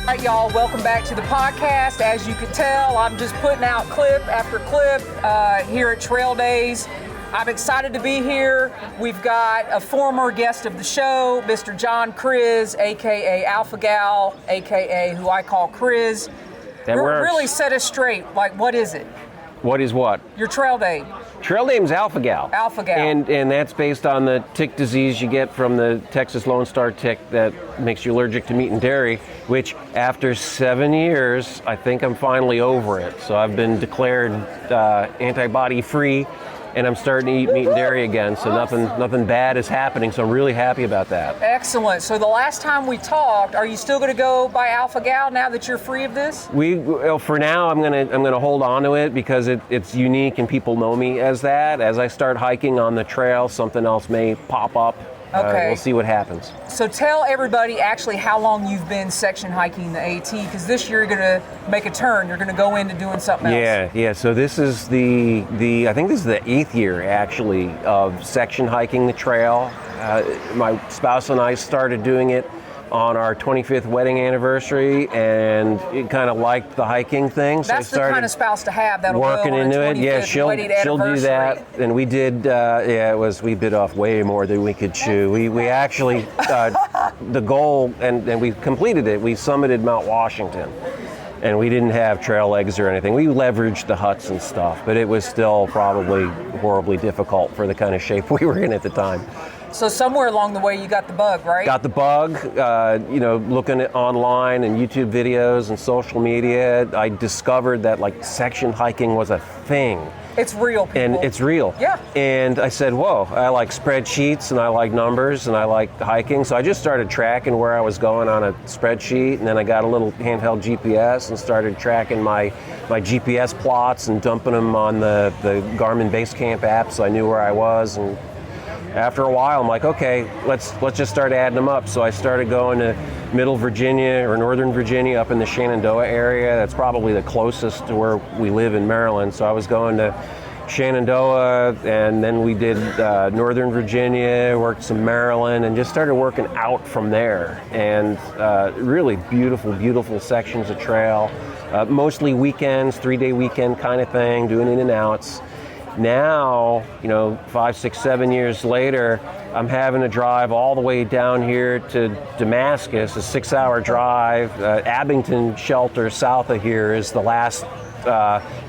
All right, y'all, welcome back to the podcast. As you can tell, I'm just putting out clip after clip here at Trail Days. I'm excited to be here. We've got a former guest of the show, Mr. John Kriz, a.k.a. Alpha Gal, a.k.a. who I call Kriz. Really set us straight. Like, what is it? What is what? Your trail name. Trail name's Alpha Gal. Alpha Gal. And that's based on the tick disease you get from the Texas Lone Star tick that makes you allergic to meat and dairy, which after 7 years, I think I'm finally over it. So I've been declared antibody free, and I'm starting to eat meat and dairy again, so nothing bad is happening, so I'm really happy about that. Excellent. So the last time we talked, are you still going to go by Alpha Gal now that you're free of this? For now, I'm gonna hold on to it because it's unique and people know me as that. As I start hiking on the trail, something else may pop up. Okay. We'll see what happens. So tell everybody actually how long you've been section hiking the AT, because this year you're going to make a turn. You're going to go into doing something else. Yeah. So this is I think this is the 8th year actually of section hiking the trail. My spouse and I started doing it on our 25th wedding anniversary, and it kind of liked the hiking thing. So that's the kind of spouse to have that'll working go on into a it. Yeah, 25th she'll do that, and we did. We bit off way more than we could chew. We actually the goal, and we completed it. We summited Mount Washington, and we didn't have trail legs or anything. We leveraged the huts and stuff, but it was still probably horribly difficult for the kind of shape we were in at the time. So somewhere along the way you got the bug, right? Got the bug, looking at online and YouTube videos and social media, I discovered that like section hiking was a thing. It's real, people. And it's real. Yeah. And I said, whoa, I like spreadsheets and I like numbers and I like hiking. So I just started tracking where I was going on a spreadsheet, and then I got a little handheld GPS and started tracking my GPS plots and dumping them on the Garmin Basecamp app so I knew where I was. And after a while, I'm like, okay, let's just start adding them up. So I started going to Middle Virginia or Northern Virginia up in the Shenandoah area. That's probably the closest to where we live in Maryland. So I was going to Shenandoah, and then we did Northern Virginia, worked some Maryland, and just started working out from there. And really beautiful, beautiful sections of trail. Mostly weekends, 3-day weekend kind of thing, doing in and outs. Now, 5, 6, 7 years later, I'm having to drive all the way down here to Damascus, a 6-hour drive. Abington Shelter south of here is the last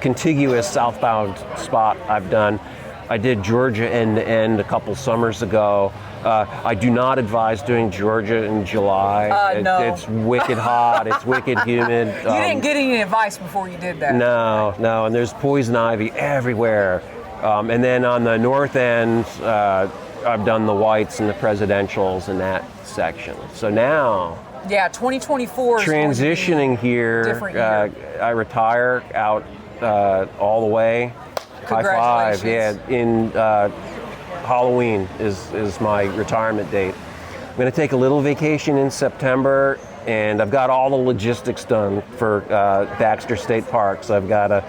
contiguous southbound spot I've done. I did Georgia end to end a couple summers ago. I do not advise doing Georgia in July. No. It's wicked hot, it's wicked humid. You didn't get any advice before you did that. No, and there's poison ivy everywhere. And then on the north end, I've done the whites and the presidentials in that section. So now, 2024 is transitioning here, different year. I retire out all the way. High five, yeah. In Halloween is my retirement date. I'm going to take a little vacation in September, and I've got all the logistics done for Baxter State Park. So I've got a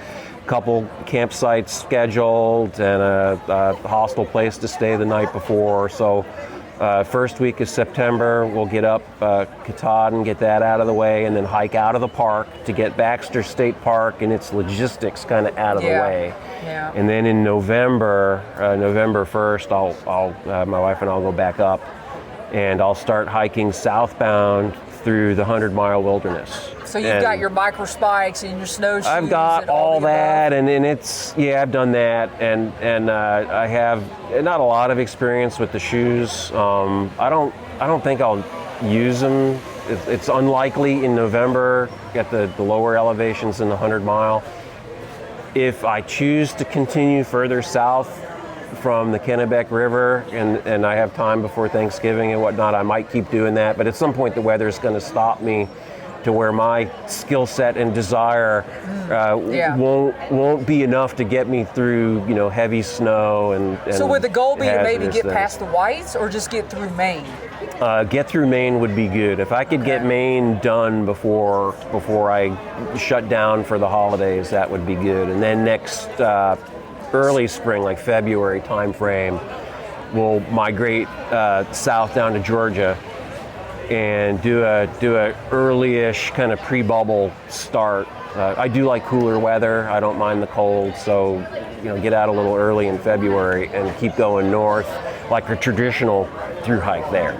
couple campsites scheduled and a hostel place to stay the night before. So first week of September, we'll get up Katahdin, get that out of the way, and then hike out of the park to get Baxter State Park and its logistics kind of out of the way. Yeah. And then in November 1st, I'll my wife and I'll go back up, and I'll start hiking southbound through the 100-mile wilderness. So you've got your micro spikes and your snowshoes. I've got all that, and it's I've done that, and I have not a lot of experience with the shoes. I don't think I'll use them. It's unlikely in November at the lower elevations in the 100-mile. If I choose to continue further south from the Kennebec River and I have time before Thanksgiving and whatnot, I might keep doing that. But at some point, the weather is going to stop me to where my skill set and desire won't be enough to get me through heavy snow and so would the goal be to maybe get things. Past the whites or just get through Maine? Get through Maine would be good. If I could get Maine done before I shut down for the holidays, that would be good. And then next early spring, like February timeframe, we'll migrate south down to Georgia and do a early-ish kind of pre-bubble start. I do like cooler weather. I don't mind the cold, so get out a little early in February and keep going north like a traditional through hike there.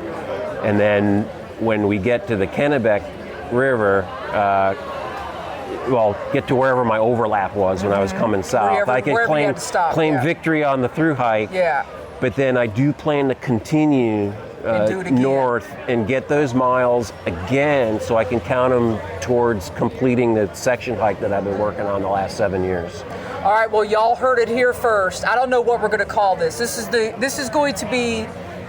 And then when we get to the Kennebec River, get to wherever my overlap was when I was coming south. I can claim victory on the through hike. Yeah. But then I do plan to continue north and get those miles again so I can count them towards completing the section hike that I've been working on the last 7 years. All right, well, y'all heard it here first. I don't know what we're going to call this. This is going to be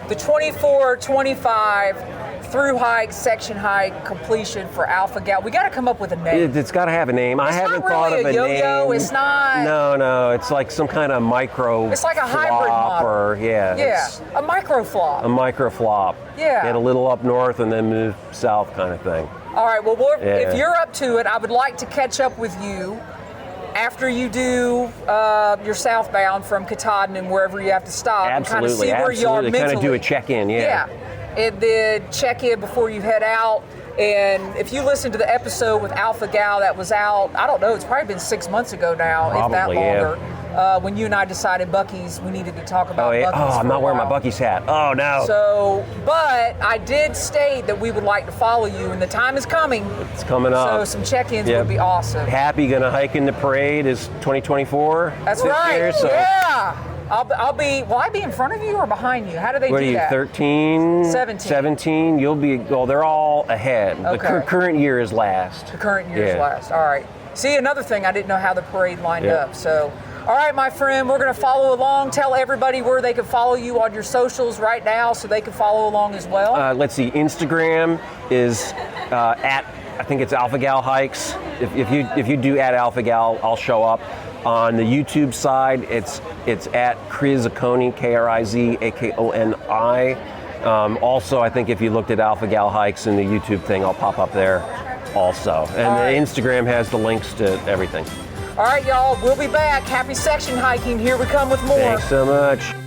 the 24-25 through hike, section hike completion for Alpha Gal. We got to come up with a name. It's got to have a name. I haven't thought of a yo-yo. name. It's not. No. It's like some kind of micro. It's like a hybrid model. A micro flop. A micro flop. Yeah. Get a little up north and then move south, kind of thing. All right. Well, if you're up to it, I would like to catch up with you after you do your southbound from Katahdin and wherever you have to stop. Absolutely. And kind of see where you are mentally. Kind of do a check-in. Yeah. And then check in before you head out. And if you listen to the episode with Alpha Gal that was out, I don't know, it's probably been 6 months ago now, probably, if that longer. When you and I decided Buc-ee's, we needed to talk about Buc-ee's. Oh, I'm not wearing my Buc-ee's hat. Oh, no. So, but I did state that we would like to follow you, and the time is coming. It's coming up. So some check-ins would be awesome. Happy gonna hike in the parade is 2024. That's right. Year, so. Yeah. Will I be in front of you or behind you? How do they do that? 13? 17. You'll be, they're all ahead. Okay. The current year is last. The current year is last. All right. See, another thing, I didn't know how the parade lined up. So, all right, my friend, we're going to follow along. Tell everybody where they can follow you on your socials right now so they can follow along as well. Let's see. Instagram is I think it's Alpha Gal Hikes. If you do at Alpha Gal, I'll show up. On the YouTube side, it's at Krizakoni, Krizakoni. Also, I think if you looked at Alpha Gal Hikes in the YouTube thing, I'll pop up there also. And the Instagram has the links to everything. All right, y'all, we'll be back. Happy section hiking. Here we come with more. Thanks so much.